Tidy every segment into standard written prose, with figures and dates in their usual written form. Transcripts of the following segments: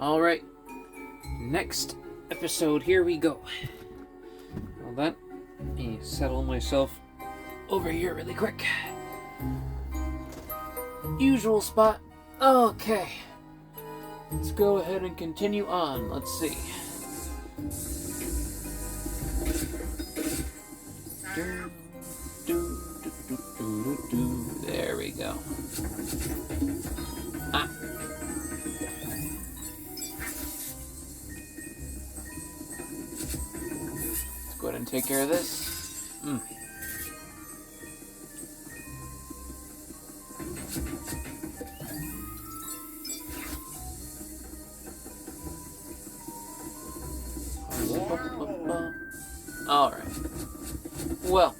Alright, next episode, here we go. Well then, let me settle myself over here really quick. Usual spot. Okay. Let's go ahead and continue on. Let's see. There we go. Ah. Let's go ahead and take care of this. Alright. Well,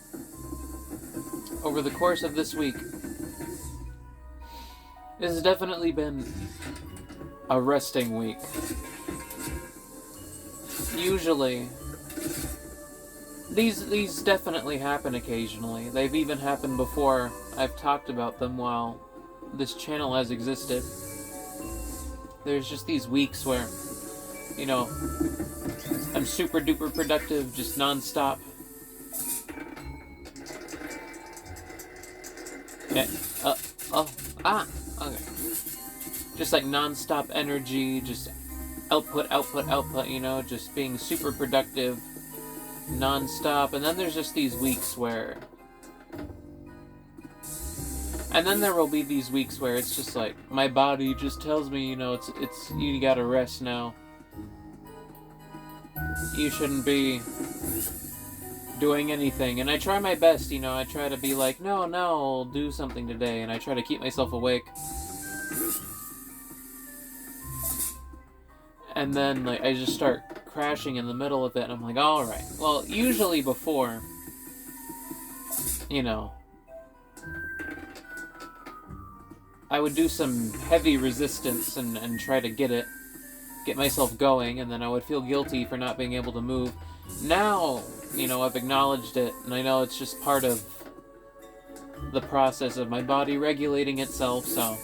over the course of this week, it has definitely been a resting week. Usually, these definitely happen occasionally. They've even happened before I've talked about them while this channel has existed. There's just these weeks where, you know, I'm super duper productive, just non-stop. Yeah, okay. Just like non-stop energy, just output, you know, just being super productive, non-stop. And then there's just these weeks where... And then there will be these weeks where it's just like, my body just tells me, you know, it's you gotta rest now. You shouldn't be doing anything. And I try my best, you know, I try to be like, no, I'll do something today, and I try to keep myself awake. And then, like, I just start crashing in the middle of it, and I'm like, alright. Well, usually before, you know, I would do some heavy resistance and try to get myself going, and then I would feel guilty for not being able to move. Now, you know, I've acknowledged it, and I know it's just part of the process of my body regulating itself, so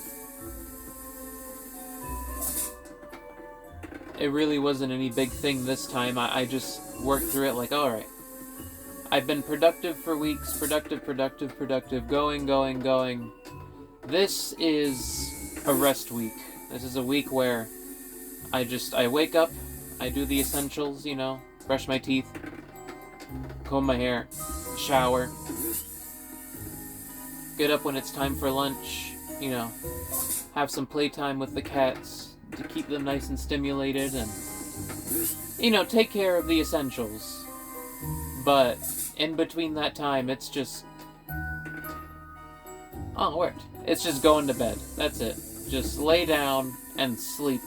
it really wasn't any big thing this time. I just worked through it like, alright, I've been productive for weeks, productive, going. This is a rest week. This is a week where I wake up, I do the essentials, you know, brush my teeth, comb my hair, shower, get up when it's time for lunch, you know, have some playtime with the cats to keep them nice and stimulated, and, you know, take care of the essentials. But in between that time, it's just... Oh, it worked. It's just going to bed. That's it. Just lay down and sleep.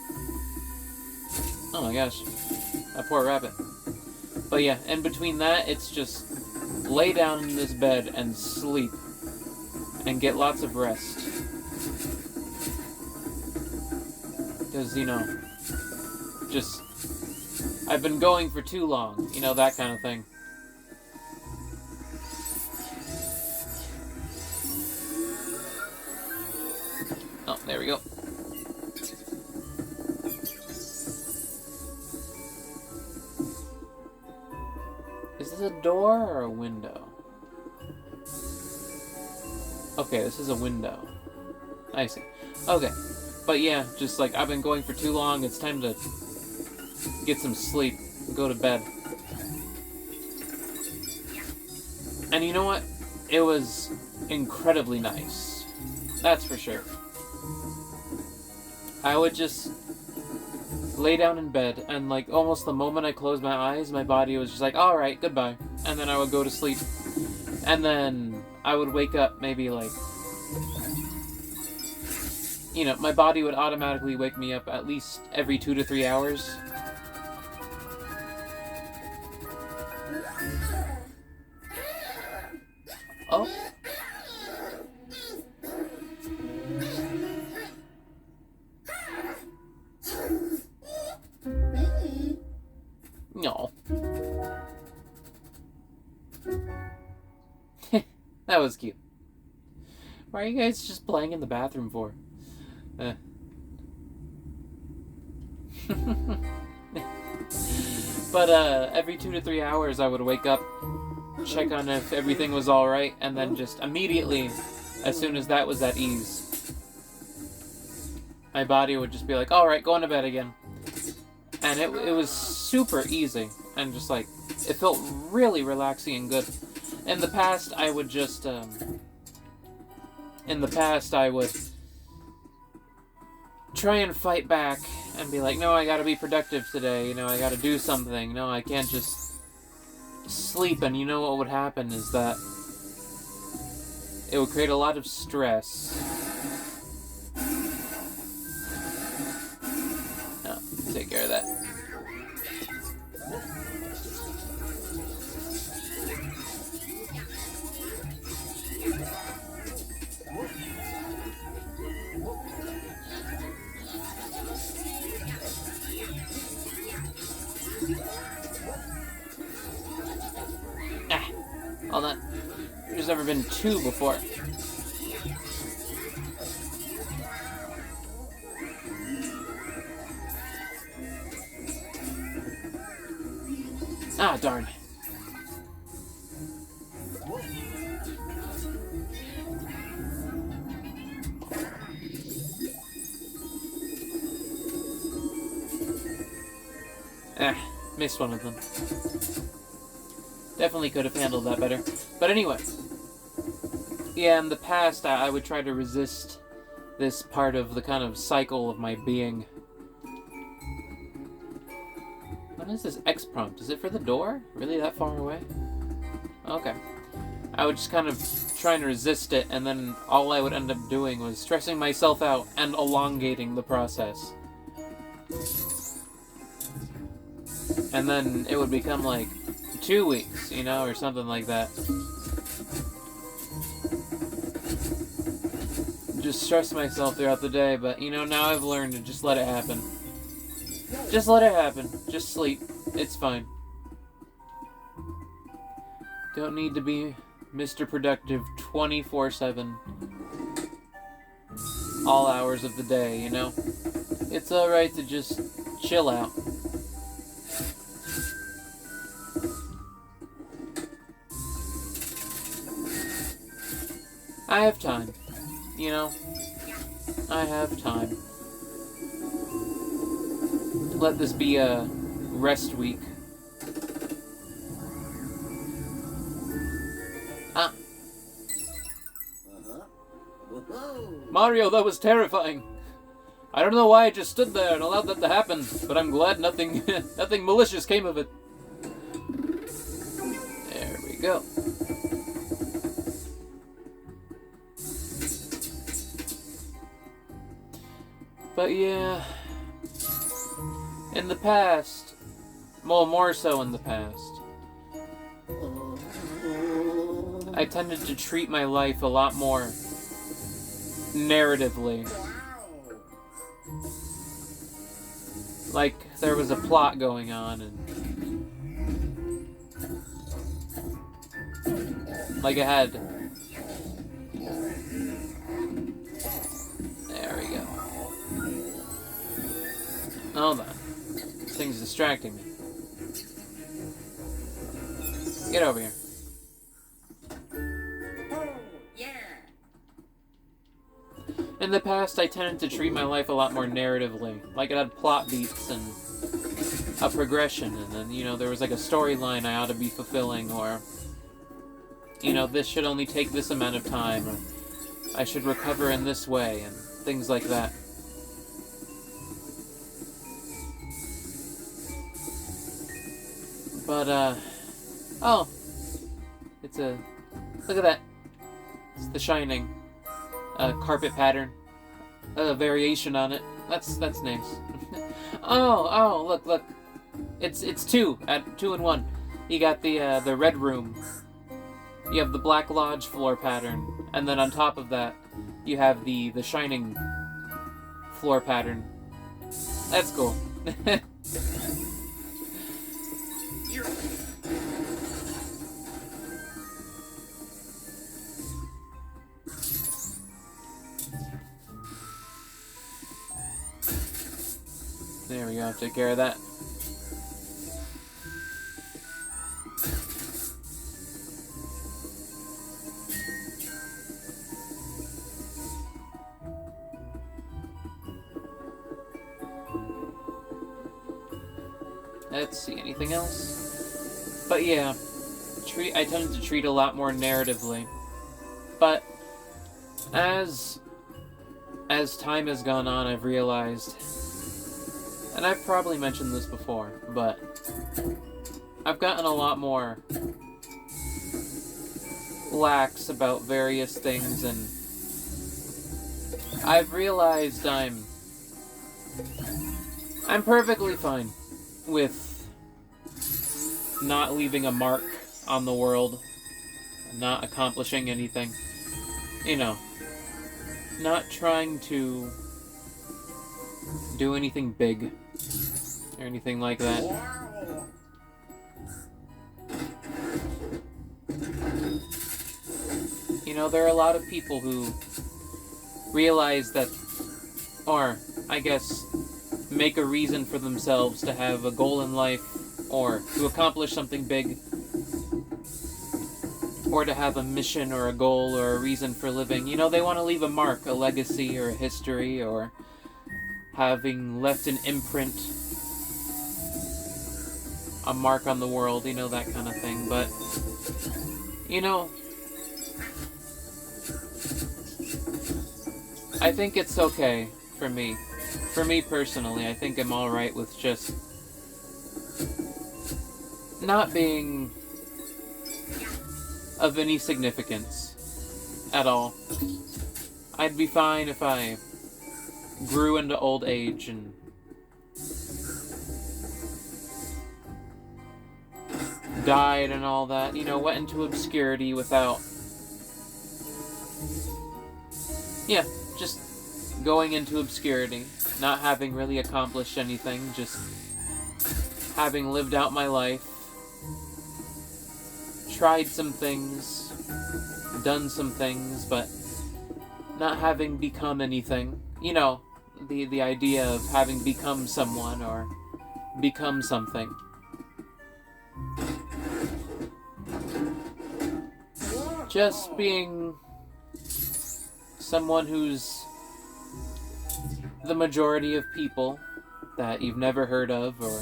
Oh my gosh. That poor rabbit. But yeah, in between that, it's just lay down in this bed and sleep. And get lots of rest. Because, you know, just... I've been going for too long. You know, that kind of thing. Oh, there we go. Is this a door or a window? Okay, this is a window. I see. Okay. But yeah, just like, I've been going for too long, it's time to get some sleep and go to bed. And you know what? It was incredibly nice. That's for sure. I would just lay down in bed, and like almost the moment I closed my eyes, my body was just like, alright, goodbye. And then I would go to sleep. And then I would wake up maybe like, you know, my body would automatically wake me up at least every 2 to 3 hours. Oh. No. That was cute. Why are you guys just playing in the bathroom for? But every 2 to 3 hours I would wake up, check on if everything was alright, and then just immediately, as soon as that was at ease, my body would just be like, alright, going to bed again. And it was super easy, and just like, it felt really relaxing and good. In the past, I would just, try and fight back and be like, no, I gotta be productive today, you know, I gotta do something, no, I can't just sleep. And you know what would happen is that it would create a lot of stress. Oh, take care of that. Hold on. There's never been 2 before. Ah, darn. Missed one of them. Definitely could have handled that better. But anyway. Yeah, in the past, I would try to resist this part of the kind of cycle of my being. What is this X prompt? Is it for the door? Really that far away? Okay. I would just kind of try and resist it, and then all I would end up doing was stressing myself out and elongating the process. And then it would become like 2 weeks, you know, or something like that. Just stress myself throughout the day, but, you know, now I've learned to just let it happen. Just let it happen. Just sleep. It's fine. Don't need to be Mr. Productive 24/7. All hours of the day, you know? It's alright to just chill out. I have time. You know? I have time. Let this be a rest week. Ah. Mario, that was terrifying. I don't know why I just stood there and allowed that to happen, but I'm glad nothing nothing malicious came of it. There we go. But yeah, in the past, well, more so in the past, I tended to treat my life a lot more narratively. Like there was a plot going on, and like I had. There we go. Hold on. This thing's distracting me. Get over here. In the past, I tended to treat my life a lot more narratively. Like it had plot beats and a progression, and then, you know, there was like a storyline I ought to be fulfilling, or, you know, this should only take this amount of time, or I should recover in this way, and things like that. But, oh, it's a, look at that, it's The Shining, carpet pattern, a variation on it, that's nice. oh, look, it's 2 in 1. You got the red room, you have the Black Lodge floor pattern, and then on top of that, you have the Shining floor pattern. That's cool. There we go, take care of that. Let's see, anything else? But yeah, I tend to treat a lot more narratively. But as time has gone on, I've realized, and I've probably mentioned this before, but I've gotten a lot more lax about various things, and I've realized I'm perfectly fine with not leaving a mark on the world, not accomplishing anything, you know, not trying to do anything big or anything like that. You know, there are a lot of people who realize that, or I guess make a reason for themselves to have a goal in life, or to accomplish something big, or to have a mission or a goal or a reason for living. You know, they want to leave a mark, a legacy or a history, or having left an imprint, a mark on the world, you know, that kind of thing. But, you know, I think it's okay for me. For me personally, I think I'm alright with just not being of any significance at all. I'd be fine if I grew into old age and died and all that, you know, went into obscurity without, yeah, just going into obscurity, not having really accomplished anything, just having lived out my life, tried some things, done some things, but not having become anything. You know, the idea of having become someone or become something. Just being someone who's the majority of people that you've never heard of, or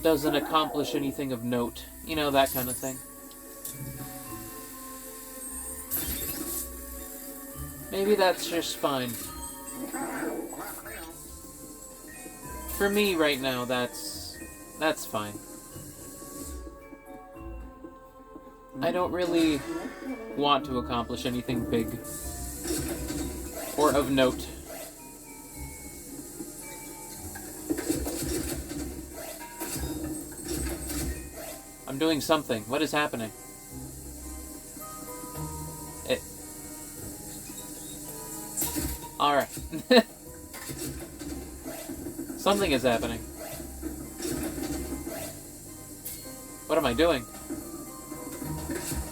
doesn't accomplish anything of note. You know, that kind of thing. Maybe that's just fine. For me right now, that's fine. I don't really want to accomplish anything big or of note. I'm doing something. What is happening? Alright. Something is happening. What am I doing?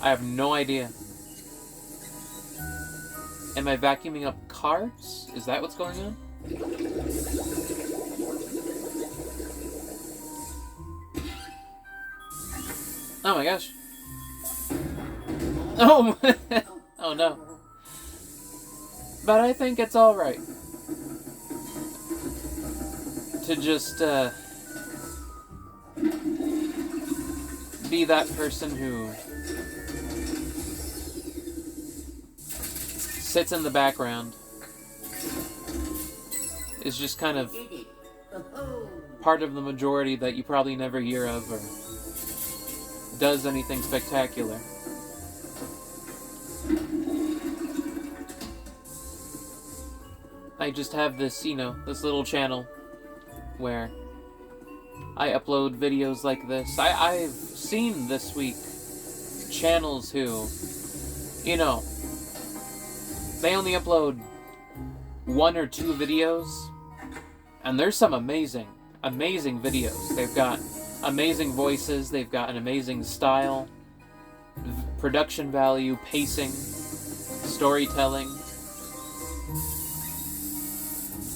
I have no idea. Am I vacuuming up cards? Is that what's going on? Oh my gosh. Oh! Oh no. But I think it's alright to just, be that person who sits in the background, is just kind of part of the majority that you probably never hear of or does anything spectacular. I just have this, you know, this little channel where I upload videos like this. I've seen this week channels who, you know, they only upload 1 or 2 videos, and there's some amazing videos. They've got amazing voices, they've got an amazing style, production value, pacing, storytelling.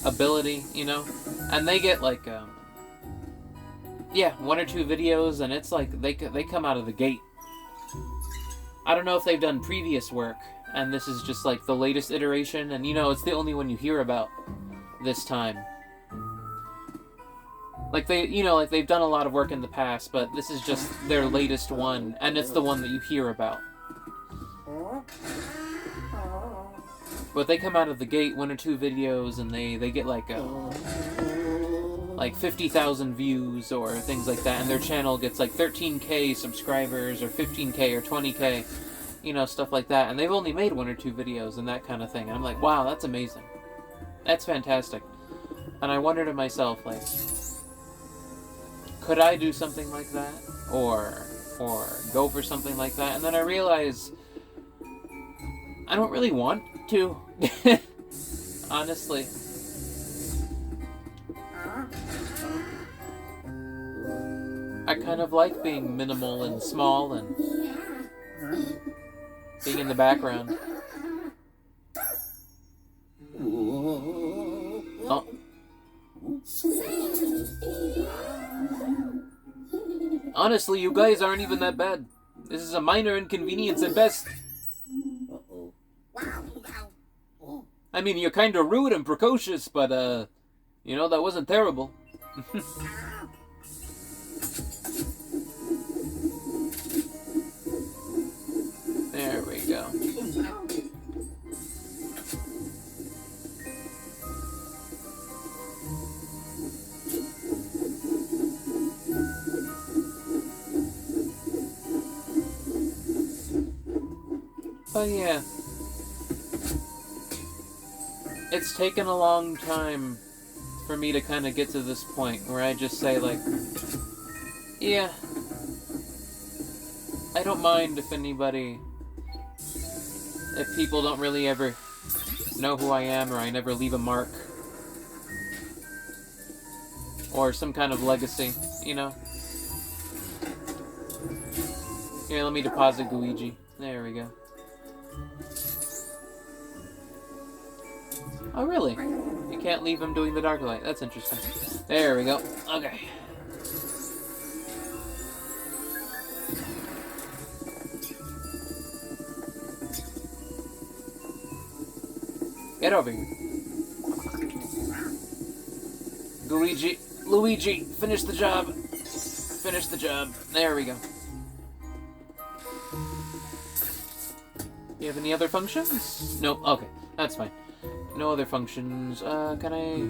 ability, you know? And they get like, yeah, 1 or 2 videos, and it's like they come out of the gate. I don't know if they've done previous work, and this is just like the latest iteration, and you know, it's the only one you hear about this time. Like like they've done a lot of work in the past, but this is just their latest one, and it's the one that you hear about. But they come out of the gate 1 or 2 videos, and they get like 50,000 views or things like that, and their channel gets like 13K subscribers or 15K or 20K, you know, stuff like that. And they've only made 1 or 2 videos and that kind of thing. And I'm like, wow, that's amazing. That's fantastic. And I wonder to myself, like, could I do something like that? Or go for something like that? And then I realize I don't really want to. Honestly. I kind of like being minimal and small and being in the background. Oh. Honestly, you guys aren't even that bad. This is a minor inconvenience at best. I mean, you're kind of rude and precocious, but, you know, that wasn't terrible. There we go. But yeah. It's taken a long time for me to kind of get to this point where I just say, like, yeah, I don't mind if people don't really ever know who I am, or I never leave a mark, or some kind of legacy, you know? Here, let me deposit Luigi. There we go. Oh, really? You can't leave him doing the dark light. That's interesting. There we go. Okay. Get over here. Luigi, finish the job. Finish the job. There we go. You have any other functions? No. Okay, that's fine. No other functions. Can I?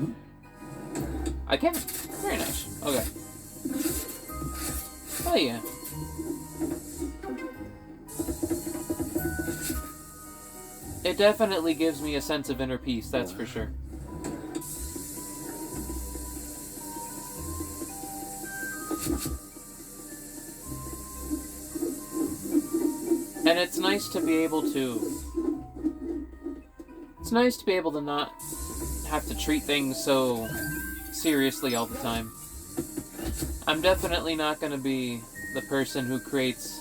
I can. Very nice. Okay. Oh yeah. It definitely gives me a sense of inner peace, that's for sure. And it's nice to be able to... It's nice to be able to not have to treat things so seriously all the time. I'm definitely not going to be the person who creates,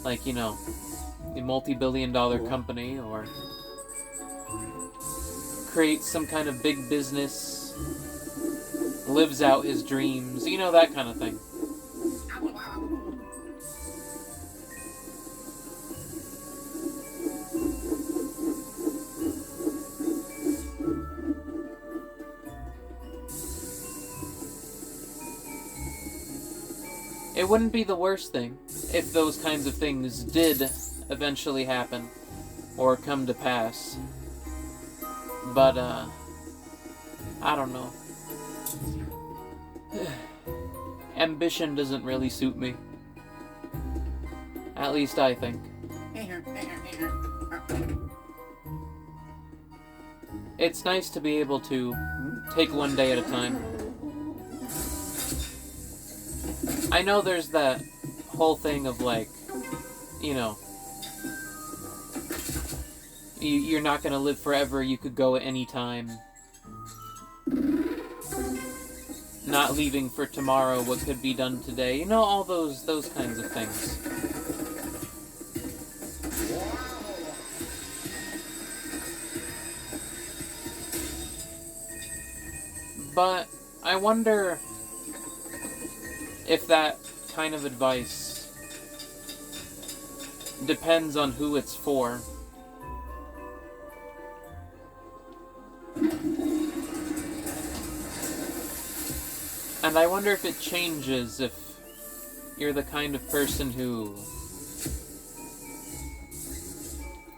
like, you know, a multi-billion-dollar company, or creates some kind of big business, lives out his dreams, you know, that kind of thing. It wouldn't be the worst thing if those kinds of things did eventually happen or come to pass. But, I don't know. Ambition doesn't really suit me. At least I think. It's nice to be able to take one day at a time. I know there's that whole thing of, like, you know, you're not gonna live forever, you could go at any time. Not leaving for tomorrow what could be done today. You know, all those kinds of things. But I wonder if that kind of advice depends on who it's for. And I wonder if it changes if you're the kind of person who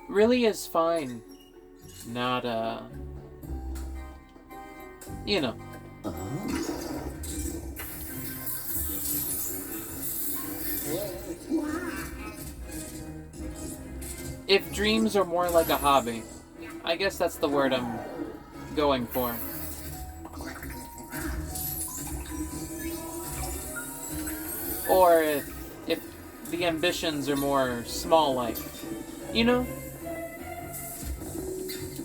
really is fine not, you know. If dreams are more like a hobby, I guess that's the word I'm going for. Or if the ambitions are more small-like. You know?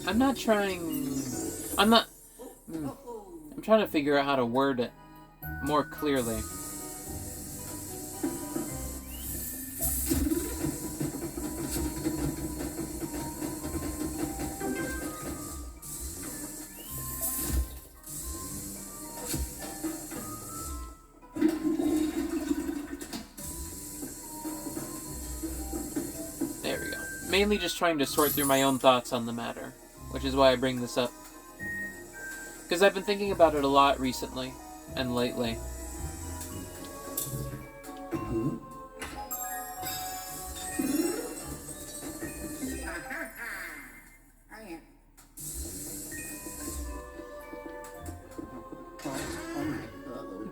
I'm trying to figure out how to word it more clearly. There we go. Mainly just trying to sort through my own thoughts on the matter, which is why I bring this up. Because I've been thinking about it a lot recently, and lately.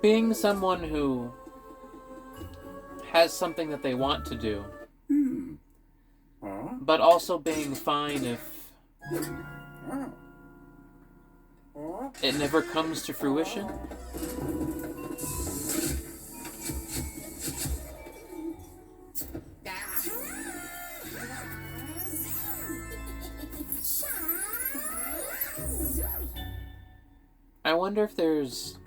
Being someone who has something that they want to do, but also being fine if it never comes to fruition. I wonder if there's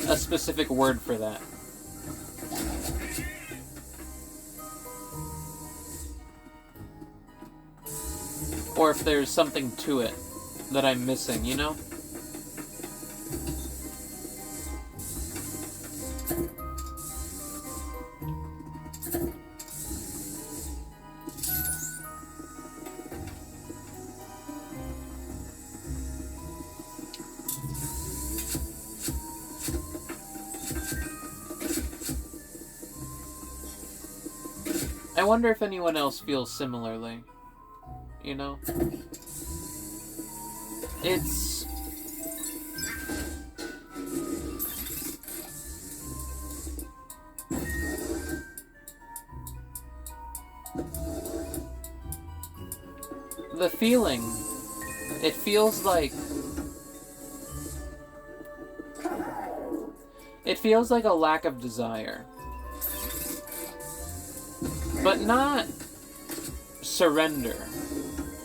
a specific word for that. Or if there's something to it that I'm missing, you know? I wonder if anyone else feels similarly. You know? It's... the feeling. It feels like... it feels like a lack of desire. But not surrender.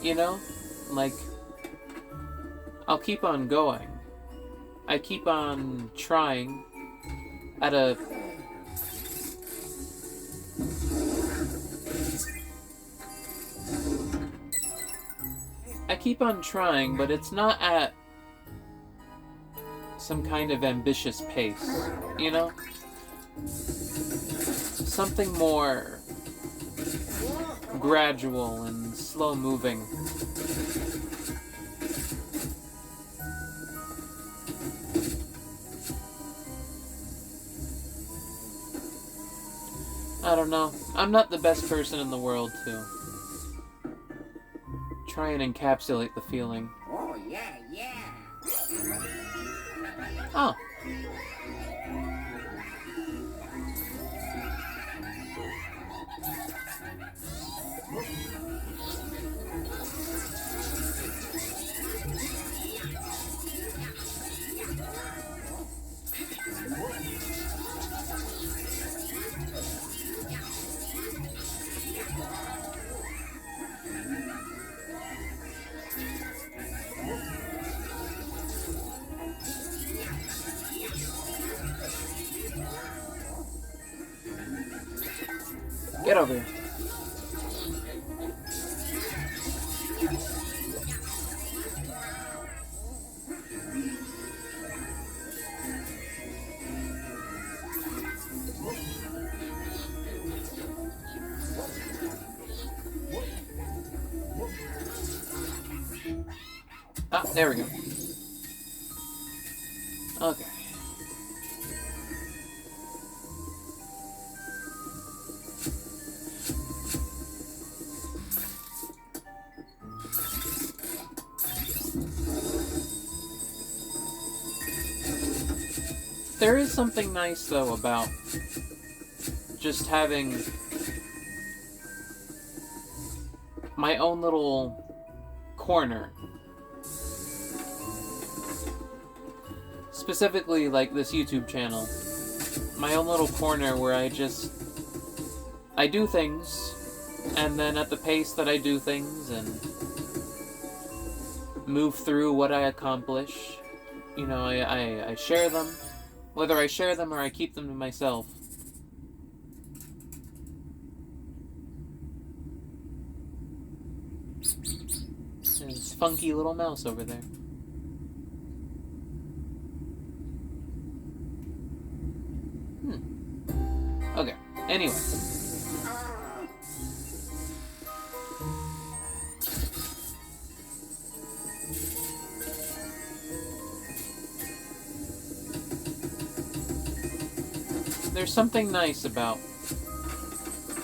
You know? Like, I'll keep on going. I keep on trying at a... I keep on trying, but it's not at some kind of ambitious pace, you know? Something more gradual and slow-moving. I don't know. I'm not the best person in the world to try and encapsulate the feeling. Oh, yeah, yeah. Oh. Get over here. Ah, there we go. Okay. There is something nice, though, about just having my own little corner. Specifically, like this YouTube channel. My own little corner where I do things, and then at the pace that I do things, and move through what I accomplish, you know, I share them. Whether I share them or I keep them to myself. There's a funky little mouse over there. Okay, anyway. There's something nice about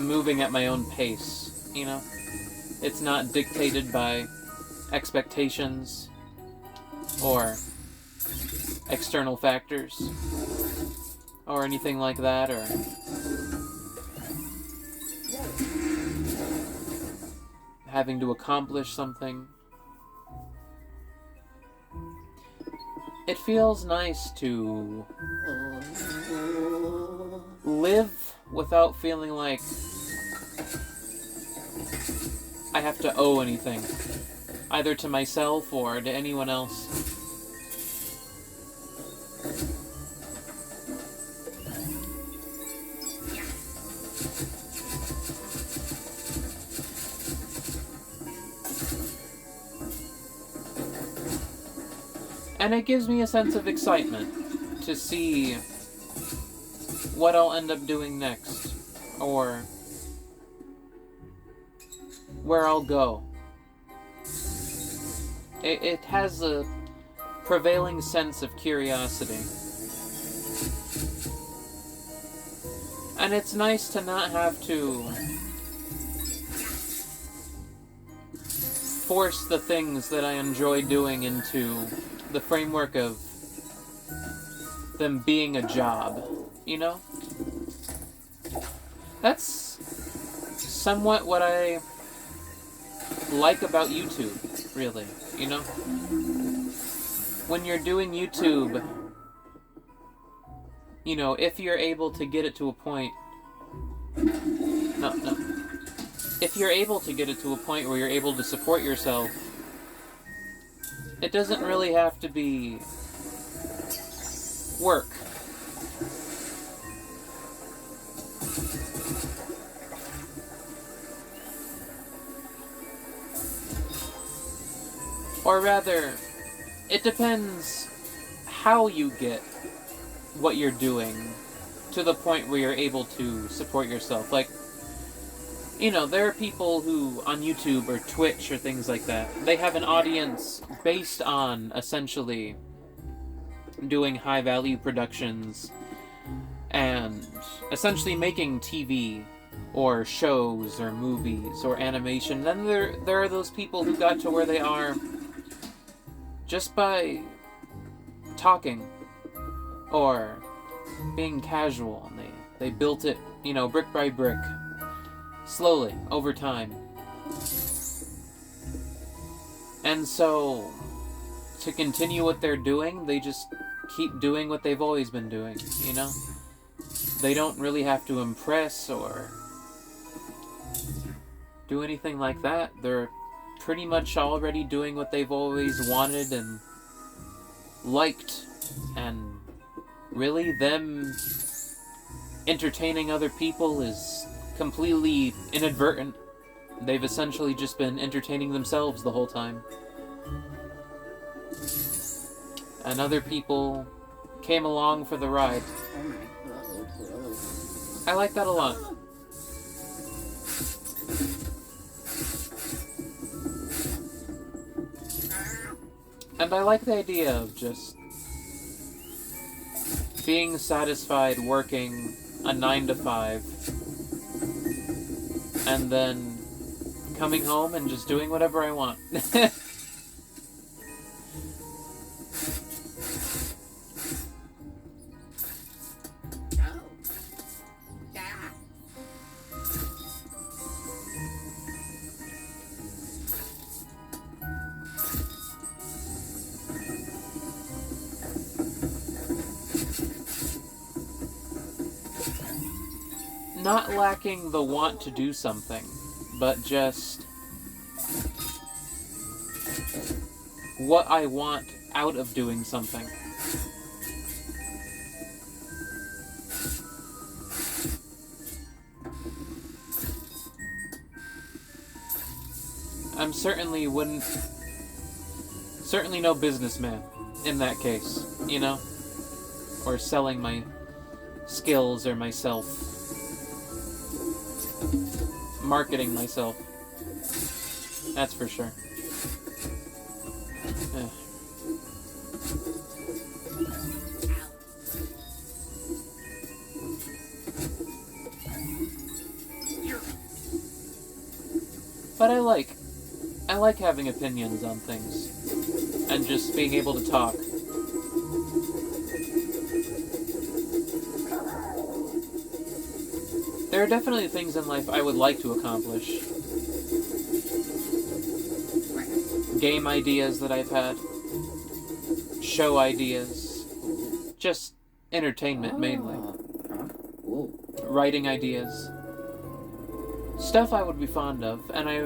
moving at my own pace, you know? It's not dictated by expectations or external factors or anything like that, or having to accomplish something. It feels nice to live without feeling like I have to owe anything, either to myself or to anyone else. And it gives me a sense of excitement to see what I'll end up doing next, or where I'll go. It has a prevailing sense of curiosity. And it's nice to not have to force the things that I enjoy doing into the framework of them being a job, you know? That's somewhat what I like about YouTube, really, you know? When you're doing YouTube, you know, if you're able to get it to a point... No. If you're able to get it to a point where you're able to support yourself, it doesn't really have to be work. Or rather, it depends how you get what you're doing to the point where you're able to support yourself. Like, you know, there are people who, on YouTube or Twitch or things like that, they have an audience based on, essentially, doing high-value productions and essentially making TV or shows or movies or animation. Then there are those people who got to where they are just by talking or being casual. And they built it, you know, brick by brick, slowly, over time. And so, to continue what they're doing, they just keep doing what they've always been doing, you know? They don't really have to impress or do anything like that. They're pretty much already doing what they've always wanted and liked, and really them entertaining other people is completely inadvertent. They've essentially just been entertaining themselves the whole time. And other people came along for the ride. I like that a lot. And I like the idea of just being satisfied working a 9 to 5 and then coming home and just doing whatever I want. Not lacking the want to do something, but just what I want out of doing something. I'm certainly no businessman in that case, you know? Or selling my skills or myself. Marketing myself. That's for sure. But I like having opinions on things. And just being able to talk. There are definitely things in life I would like to accomplish. Game ideas that I've had. Show ideas. Just entertainment, mainly. Writing ideas. Stuff I would be fond of, and I...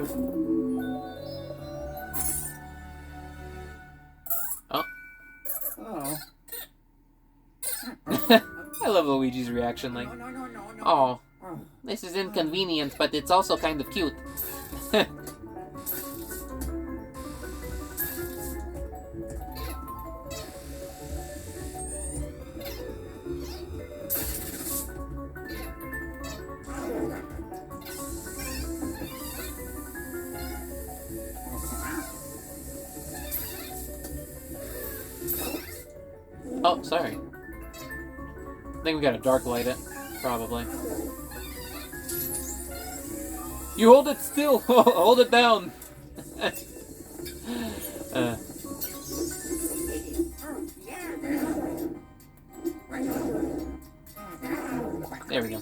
Oh. Oh. I love Luigi's reaction, like, oh, this is inconvenient, but it's also kind of cute. Oh, sorry. I think we gotta dark light it, probably. You hold it still! Hold it down! There we go.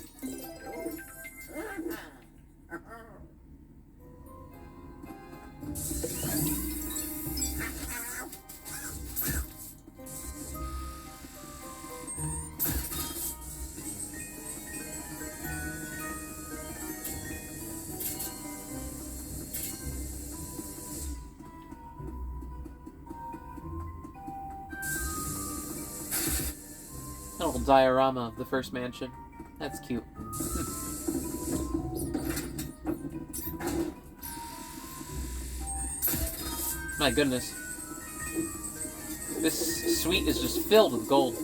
A little diorama of the first mansion. That's cute. My goodness. This suite is just filled with gold.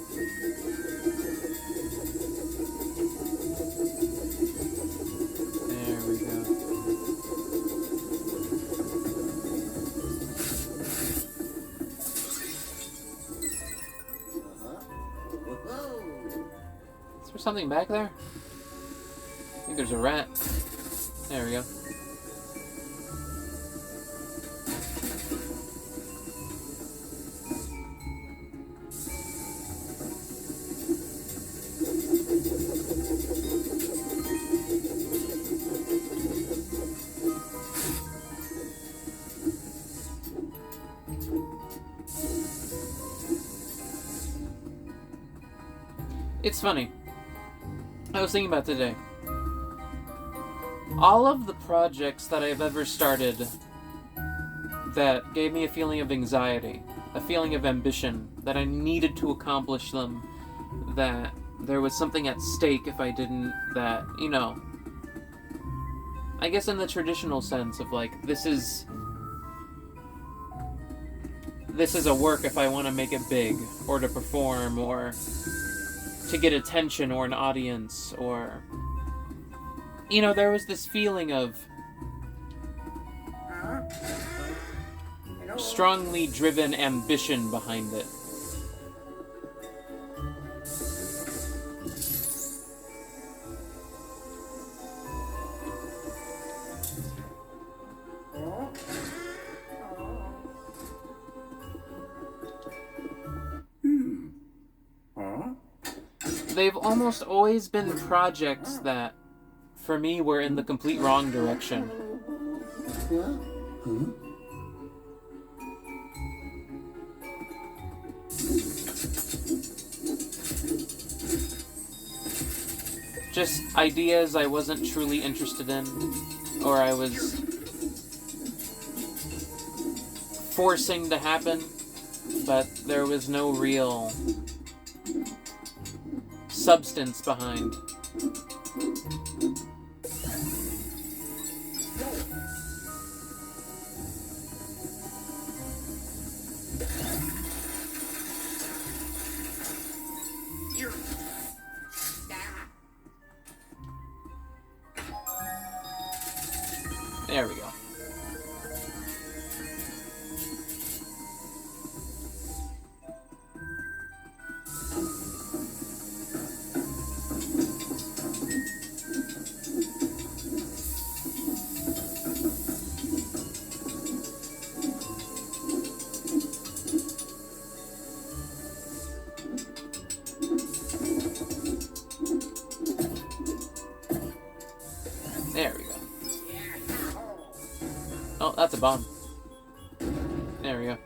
There we go. Is there something back there? I think there's a rat. There we go. It's funny. I was thinking about today. All of the projects that I've ever started that gave me a feeling of anxiety, a feeling of ambition, that I needed to accomplish them, that there was something at stake if I didn't, that, you know, I guess in the traditional sense of like, this is a work if I want to make it big, or to perform, or to get attention or an audience, or... You know, there was this feeling of... strongly driven ambition behind it. They've almost always been projects that, for me, were in the complete wrong direction. Just ideas I wasn't truly interested in, or I was forcing to happen, but there was no real substance behind. There we go. There we go. Oh, that's a bomb. There we go.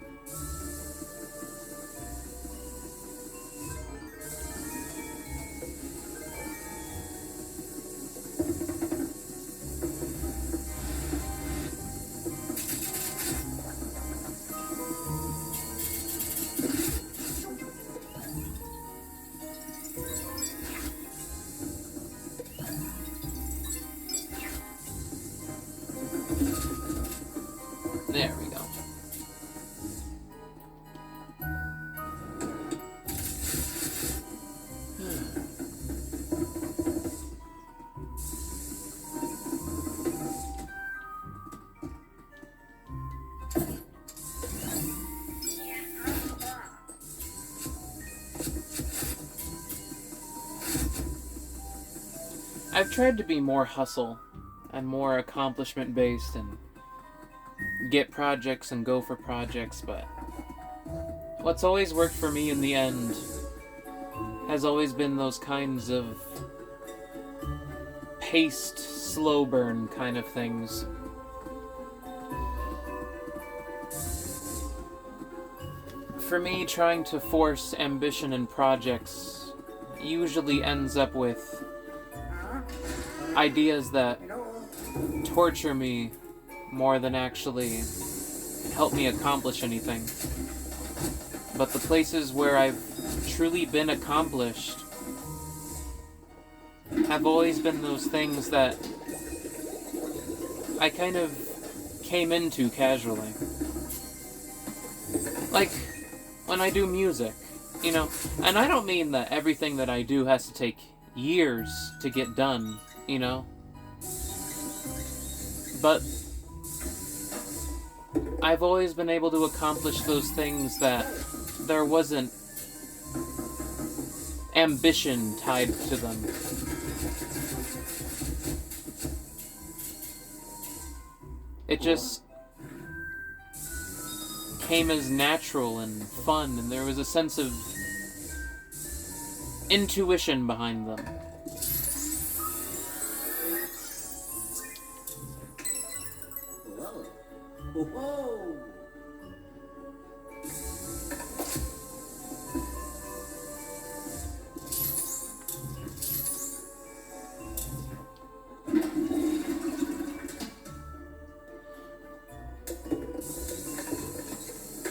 There we go. I've tried to be more hustle and more accomplishment based and get projects and go for projects, but what's always worked for me in the end has always been those kinds of paced, slow burn kind of things. For me, trying to force ambition in projects usually ends up with ideas that torture me more than actually help me accomplish anything. But the places where I've truly been accomplished have always been those things that I kind of came into casually. Like, when I do music, you know, and I don't mean that everything that I do has to take years to get done, you know, but I've always been able to accomplish those things that there wasn't ambition tied to them. It just came as natural and fun, and there was a sense of intuition behind them. Whoa!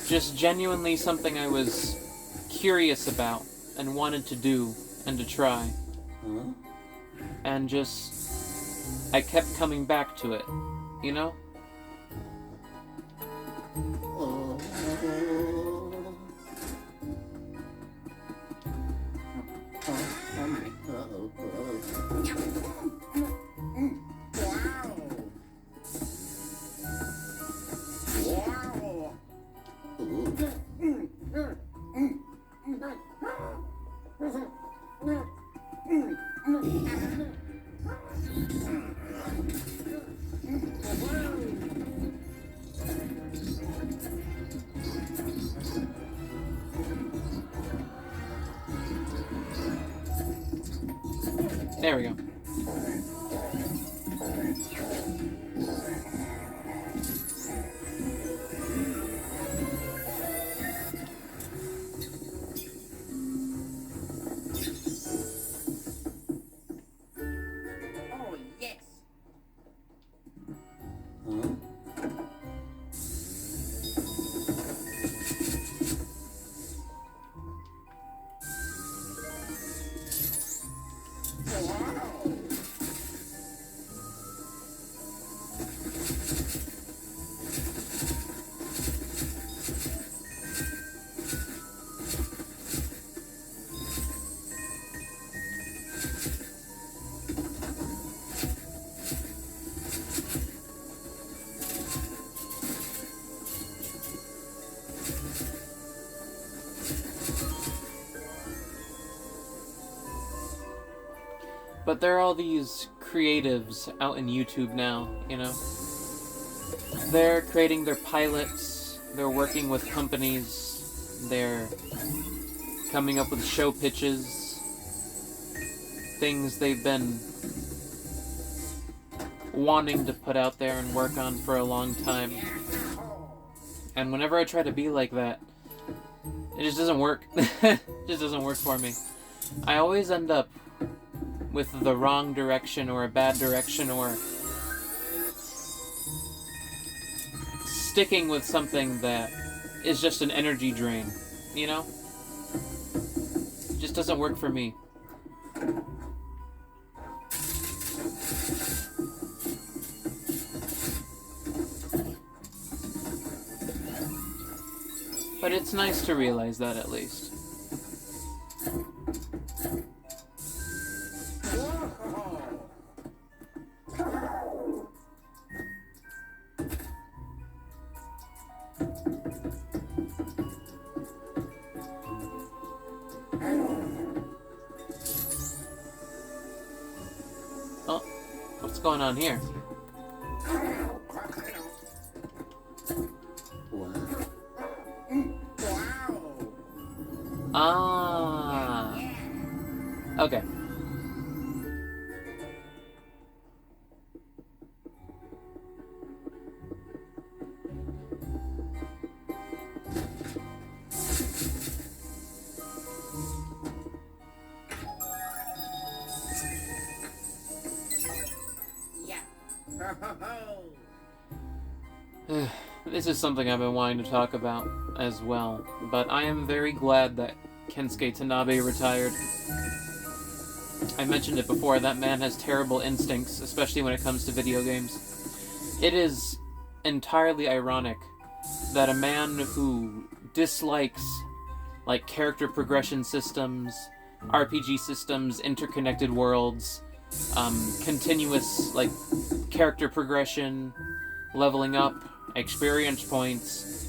Just genuinely something I was curious about and wanted to do and to try. Huh? And just, I kept coming back to it, you know? Oh. Oh my. Wow. Wow. There we go. Oh, yes. Huh? But there are all these creatives out in YouTube now, you know? They're creating their pilots, they're working with companies, they're coming up with show pitches, things they've been wanting to put out there and work on for a long time. And whenever I try to be like that, it just doesn't work. It just doesn't work for me. I always end up with the wrong direction or a bad direction, or sticking with something that is just an energy drain, you know? It just doesn't work for me. But it's nice to realize that at least. Oh, what's going on here? Ah. Okay. This is something I've been wanting to talk about as well, but I am very glad that Kensuke Tanabe retired. I mentioned it before, that man has terrible instincts, especially when it comes to video games. It is entirely ironic that a man who dislikes, like, character progression systems, RPG systems, interconnected worlds, continuous, like, character progression, leveling up, experience points,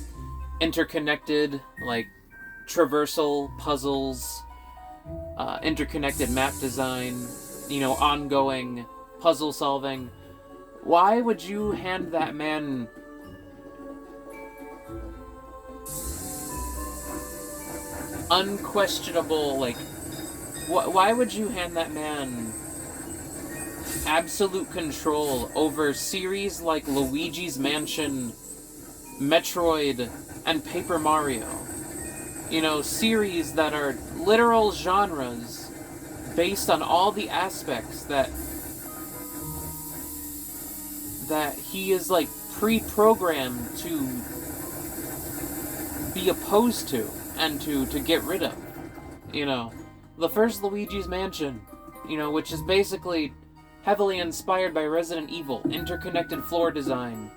interconnected, like, traversal, puzzles, interconnected map design, you know, ongoing puzzle solving. Why would you hand that man unquestionable, like, why would you hand that man absolute control over series like Luigi's Mansion, Metroid, and Paper Mario? You know, series that are literal genres based on all the aspects that he is, like, pre-programmed to be opposed to and to get rid of. You know, the first Luigi's Mansion, you know, which is basically heavily inspired by Resident Evil, interconnected floor design,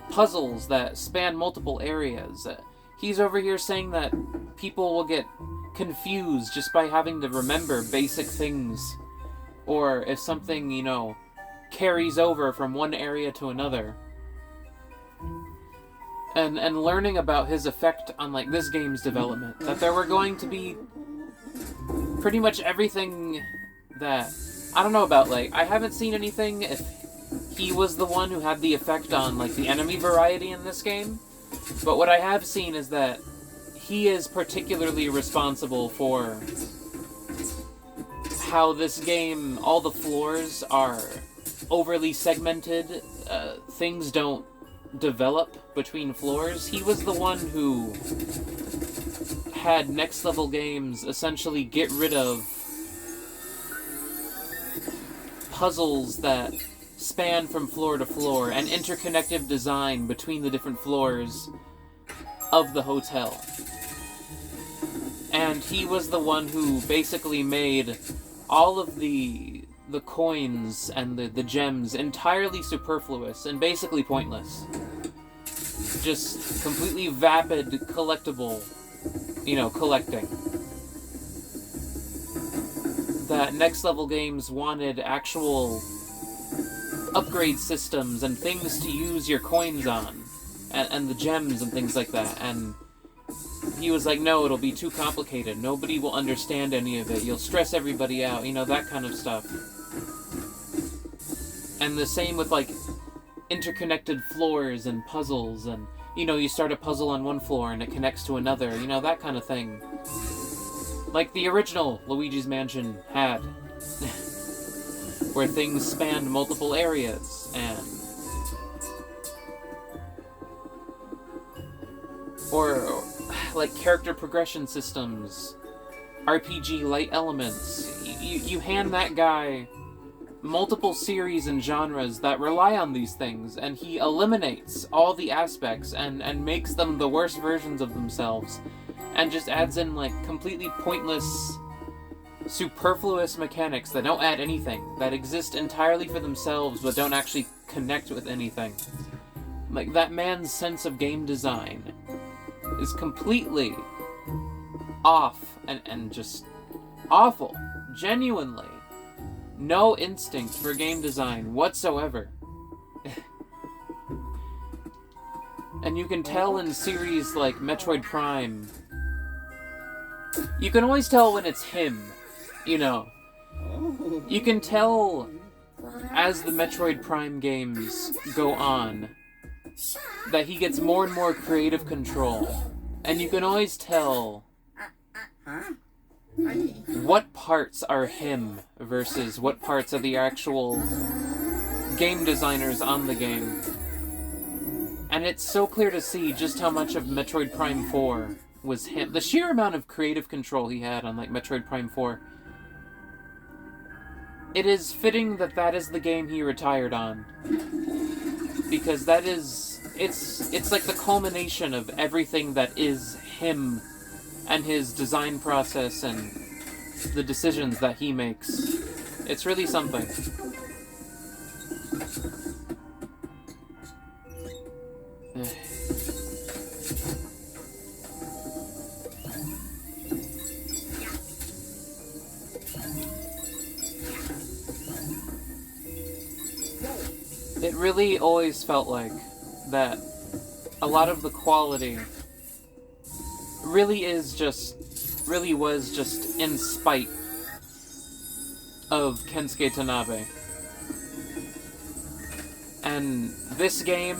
puzzles that span multiple areas. He's over here saying that people will get confused just by having to remember basic things, or if something, you know, carries over from one area to another. and learning about his effect on like this game's development, that there were going to be pretty much everything that I don't know about. Like, I haven't seen anything if he was the one who had the effect on like the enemy variety in this game, but what I have seen is that he is particularly responsible for how this game, all the floors are overly segmented, things don't develop between floors. He was the one who had Next Level Games essentially get rid of puzzles that span from floor to floor and interconnective design between the different floors of the hotel. And he was the one who basically made all of the coins and the gems entirely superfluous and basically pointless. Just completely vapid collectible, collecting. That Next Level Games wanted actual upgrade systems and things to use your coins on, and the gems and things like that, and he was like, no, it'll be too complicated. Nobody will understand any of it. You'll stress everybody out, that kind of stuff. And the same with, like, interconnected floors and puzzles, and, you start a puzzle on one floor and it connects to another, that kind of thing. Like the original Luigi's Mansion had. Where things spanned multiple areas, and or like character progression systems, RPG light elements. You hand that guy multiple series and genres that rely on these things, and he eliminates all the aspects and makes them the worst versions of themselves, and just adds in like completely pointless, superfluous mechanics that don't add anything, that exist entirely for themselves but don't actually connect with anything. Like, that man's sense of game design is completely off and just awful. Genuinely. No instinct for game design whatsoever. And you can tell in series like Metroid Prime, you can always tell when it's him. You can tell as the Metroid Prime games go on that he gets more and more creative control. And you can always tell what parts are him versus what parts are the actual game designers on the game. And it's so clear to see just how much of Metroid Prime 4 was him. The sheer amount of creative control he had on, like, Metroid Prime 4. It is fitting that that is the game he retired on. Because that is... It's like the culmination of everything that is him and his design process and the decisions that he makes. It's really something. It really always felt like that a lot of the quality really was just in spite of Kensuke Tanabe. And this game,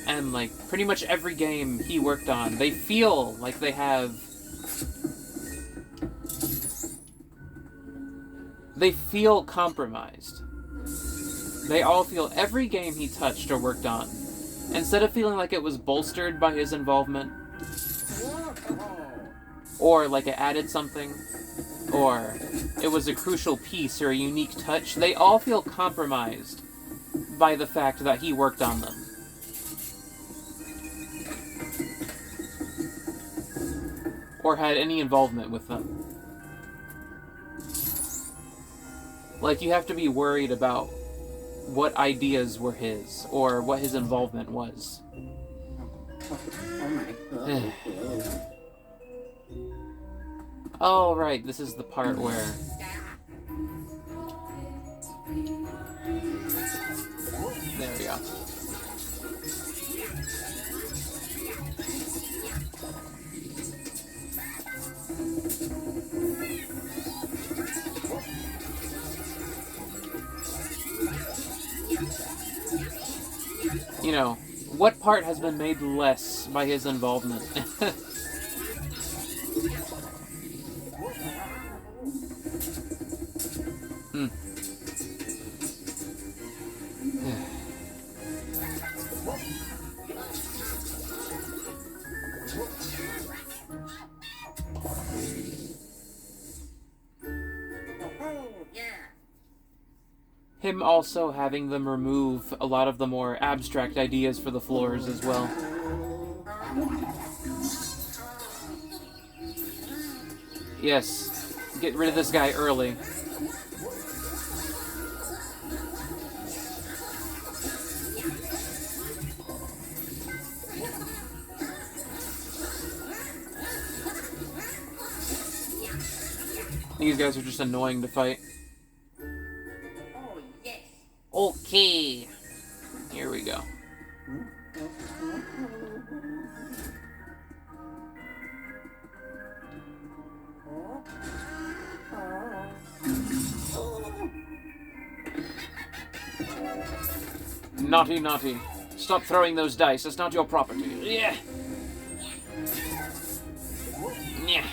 and like pretty much every game he worked on, they feel like they feel compromised. They all feel, every game he touched or worked on, instead of feeling like it was bolstered by his involvement, or like it added something, or it was a crucial piece or a unique touch, they all feel compromised by the fact that he worked on them. Or had any involvement with them. Like, you have to be worried about what ideas were his, or what his involvement was. Oh my god. Oh, right, this is the part where... There we go. know, what part has been made less by his involvement? Hmm. Him also having them remove a lot of the more abstract ideas for the floors as well. Yes, get rid of this guy early. These guys are just annoying to fight. Okay. Here we go. Naughty, naughty. Stop throwing those dice. It's not your property. Yeah. Yeah.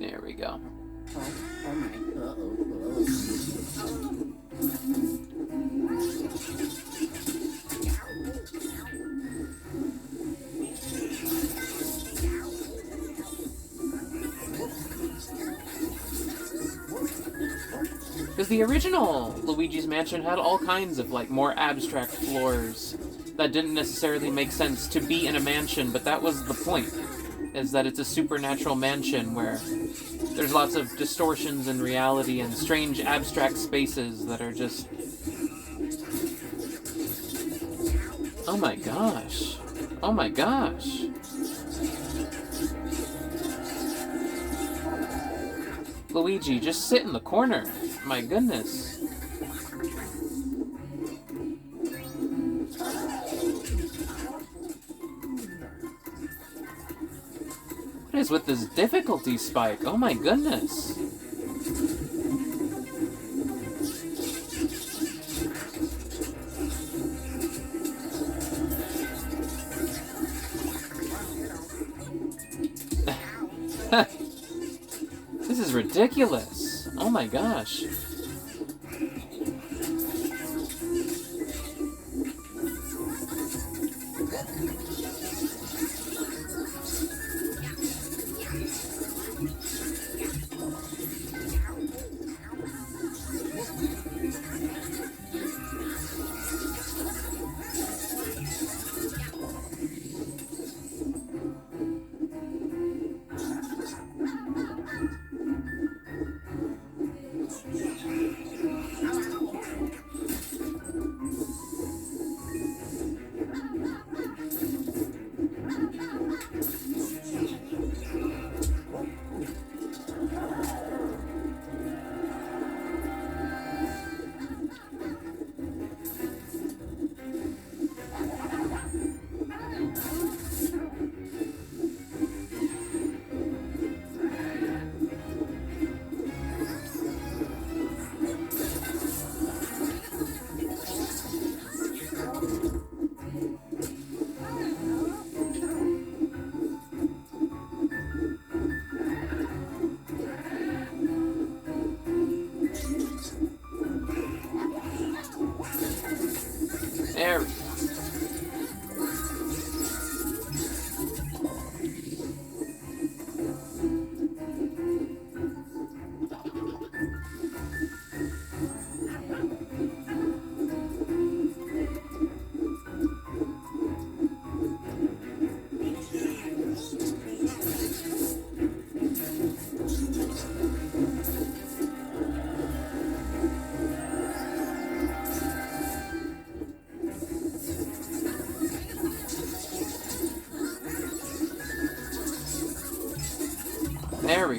There we go. Oh my god. Because the original Luigi's Mansion had all kinds of, like, more abstract floors that didn't necessarily make sense to be in a mansion, but that was the point, is that it's a supernatural mansion where there's lots of distortions in reality and strange abstract spaces that are just... Oh my gosh. Oh my gosh. Luigi, just sit in the corner. My goodness. What is with this difficulty spike? Oh my goodness. This is ridiculous. Oh my gosh.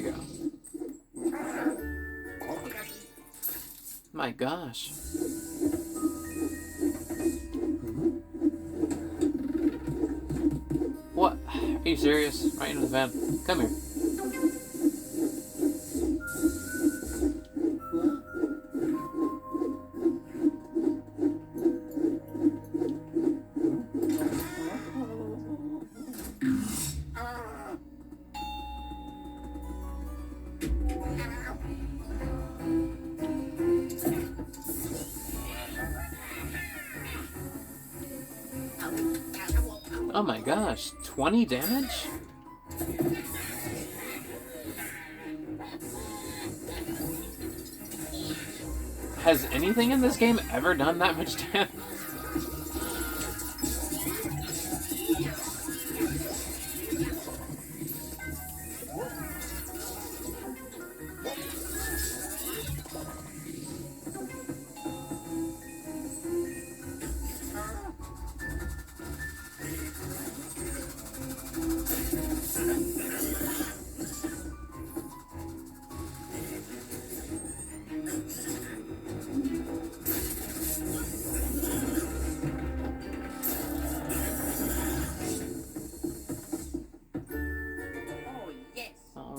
we go. My gosh. What? Are you serious? Right into the van. Come here. Oh my gosh, 20 damage? Has anything in this game ever done that much damage?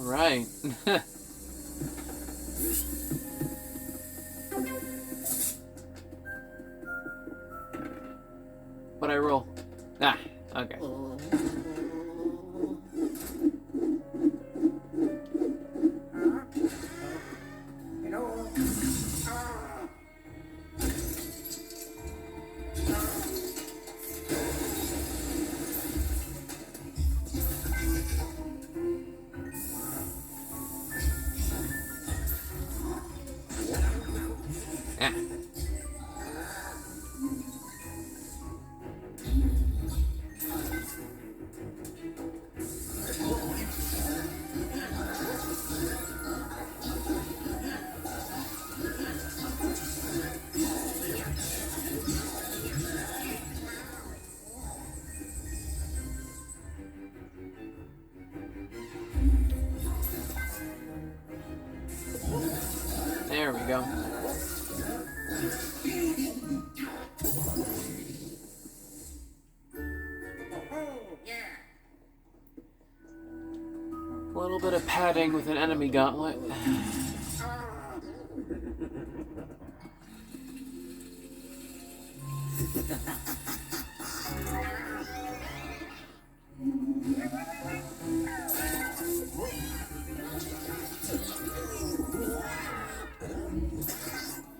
Right. What'd I roll? Ah, okay. Ah. There we go. A little bit of padding with an enemy gauntlet.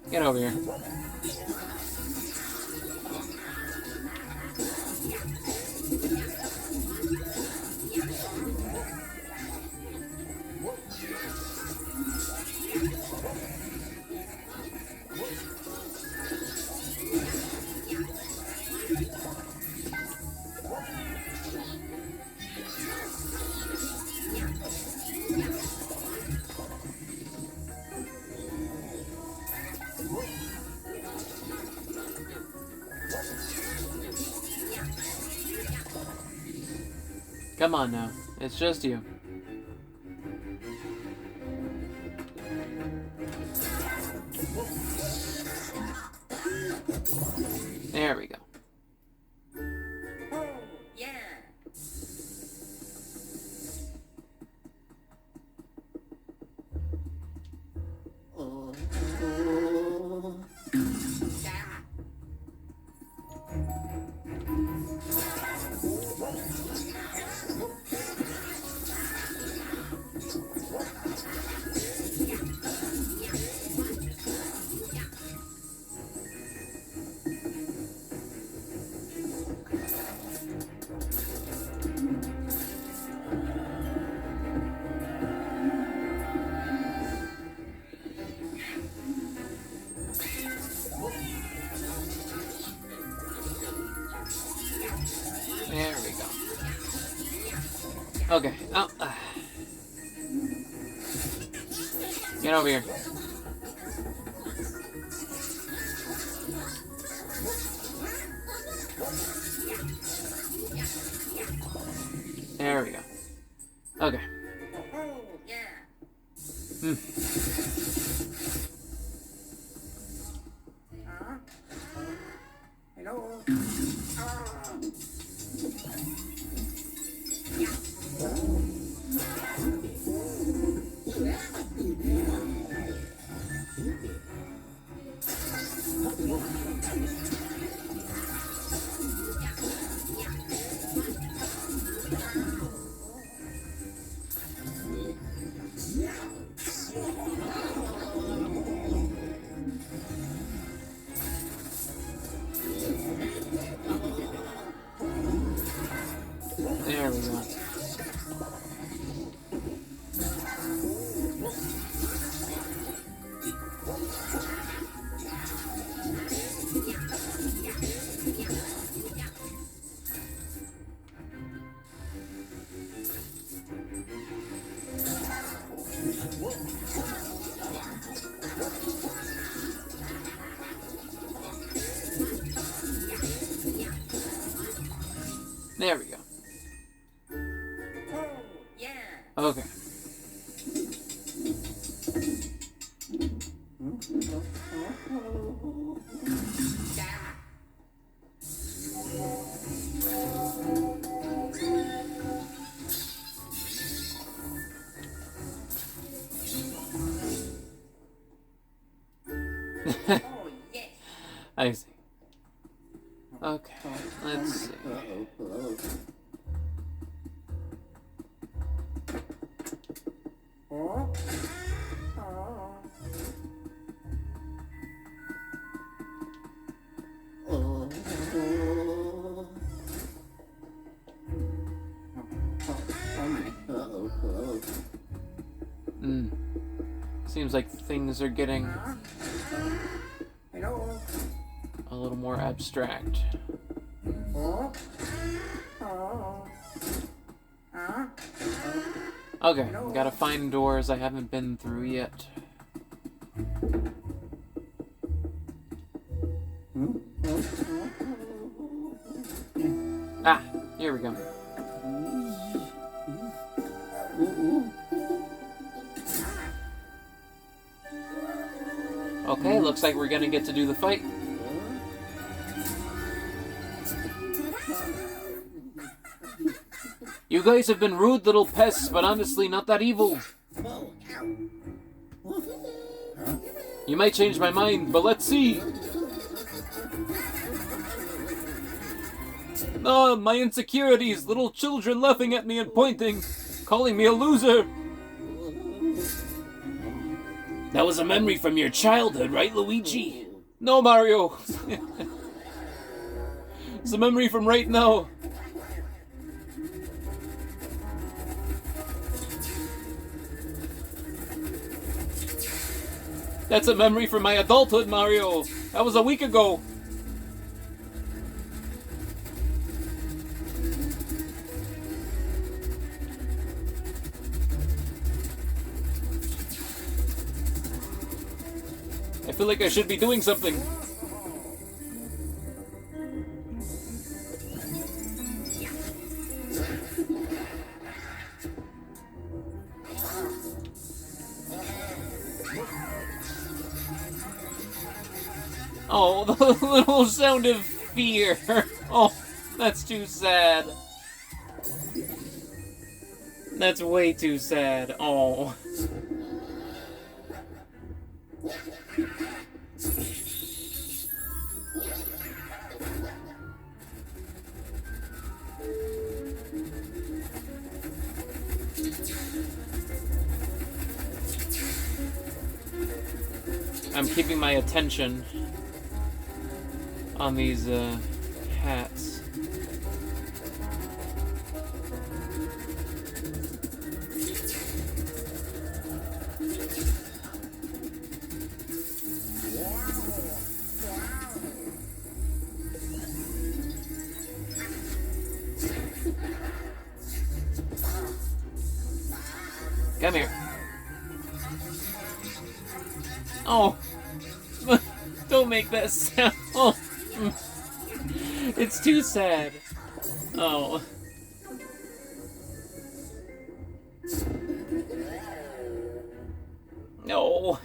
Get over here. Come on now. It's just you. There we go. There we go. Okay. Oh. Get over here. There we go. Okay. Hmm. Hello. There we go. There we go. Okay. I see. Okay, let's see. Seems like things are getting a little more abstract. Okay, gotta find doors I haven't been through yet. Ah, here we go. Okay, looks like we're gonna get to do the fight. You guys have been rude little pests, but honestly not that evil. You might change my mind, but let's see. Oh, my insecurities, little children laughing at me and pointing, calling me a loser. That was a memory from your childhood, right, Luigi? No, Mario. It's a memory from right now. That's a memory from my adulthood, Mario. That was a week ago. I feel like I should be doing something. Oh, the little sound of fear. Oh, that's too sad. That's way too sad. Oh. I'm keeping my attention on these hats. Come here. Oh. Don't make that sound. Oh. It's too sad. Oh. No.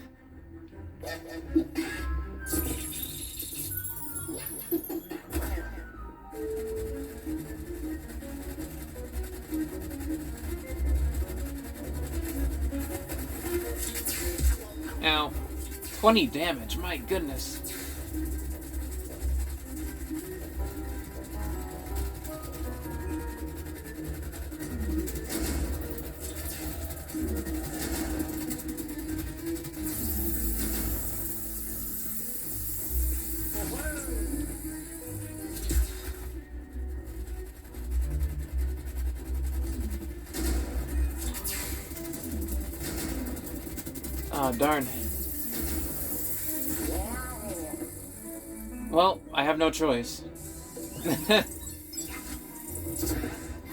Ow. 20 damage, my goodness. Ah, darn. Well, I have no choice.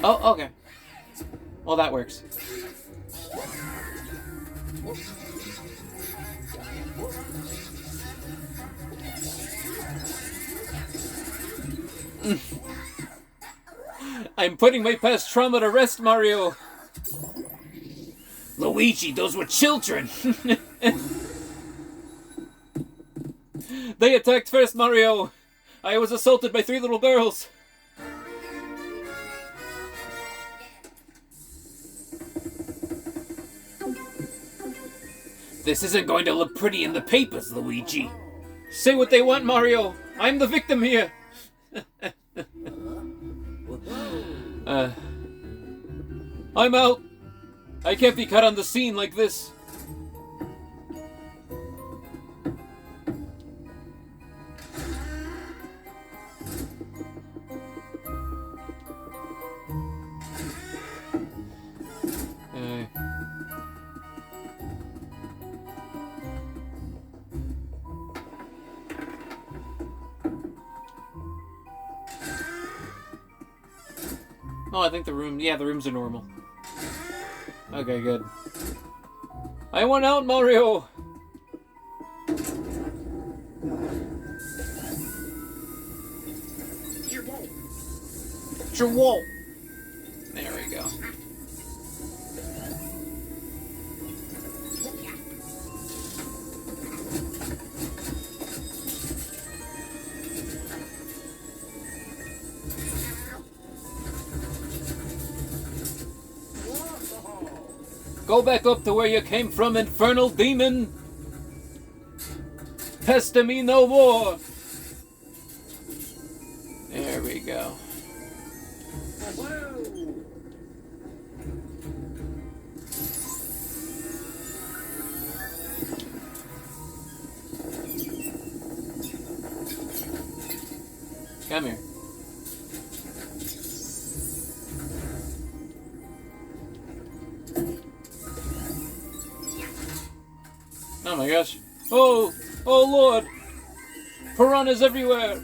Oh, okay. Well, that works. I'm putting my past trauma to rest, Mario. Luigi, those were children. They attacked first, Mario. I was assaulted by 3 little girls. This isn't going to look pretty in the papers, Luigi. Say what they want, Mario. I'm the victim here. I'm out. I can't be caught on the scene like this. Oh, I think the rooms are normal. Okay, good. I want out, Mario! Whoa! There we go. Go back up to where you came from, infernal demon! Pester me no more! There we go. Come here. Oh my gosh. Oh! Oh Lord! Piranhas everywhere!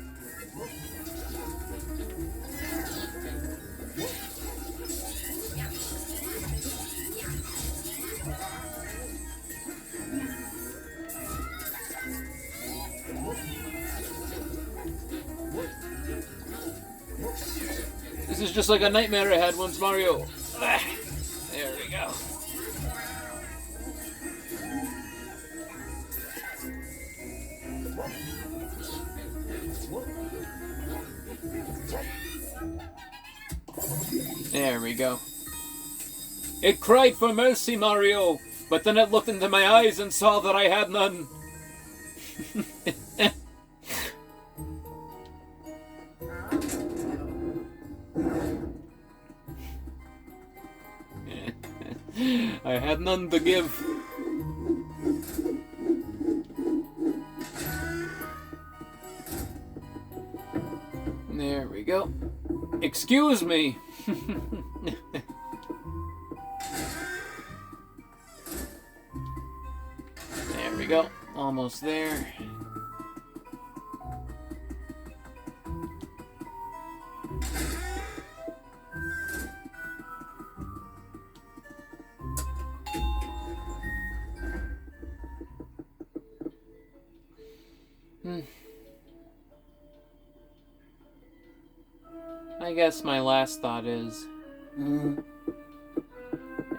This is just like a nightmare I had once, Mario. Ah, there we go. There we go. It cried for mercy, Mario, but then it looked into my eyes and saw that I had none. I had none to give. There we go. Excuse me. There we go. Almost there. I guess my last thought is,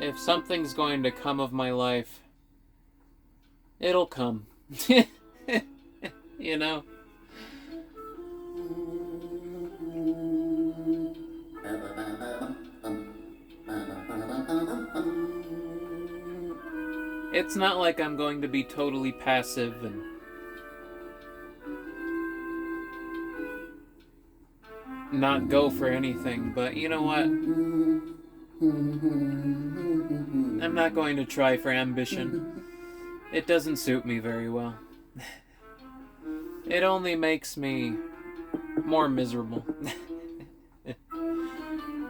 if something's going to come of my life, It'll come. You know? It's not like I'm going to be totally passive and not go for anything, but you know what? I'm not going to try for ambition. It doesn't suit me very well. It only makes me more miserable.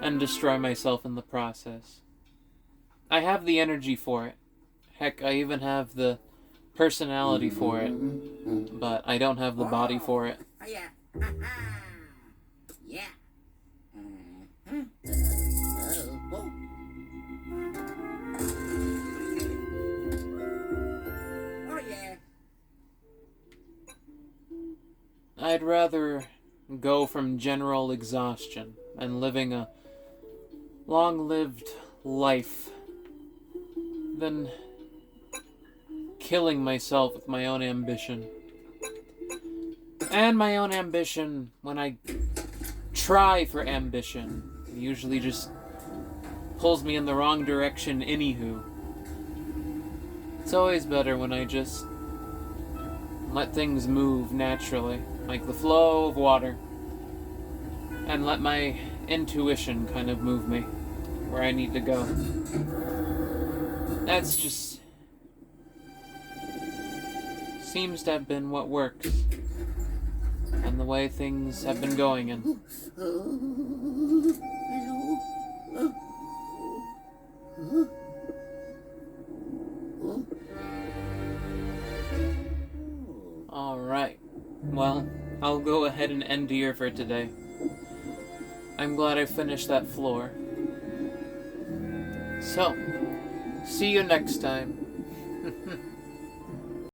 And destroy myself in the process. I have the energy for it. Heck, I even have the personality for it. But I don't have the body for it. Yeah. Yeah. Oh yeah. I'd rather go from general exhaustion and living a long-lived life than killing myself with my own ambition. And my own ambition, when I try for ambition, usually just pulls me in the wrong direction anywho. It's always better when I just let things move naturally, like the flow of water, and let my intuition kind of move me where I need to go. That's just seems to have been what works, and the way things have been going in. Alright, well, I'll go ahead and end here for today. I'm glad I finished that floor. So, see you next time.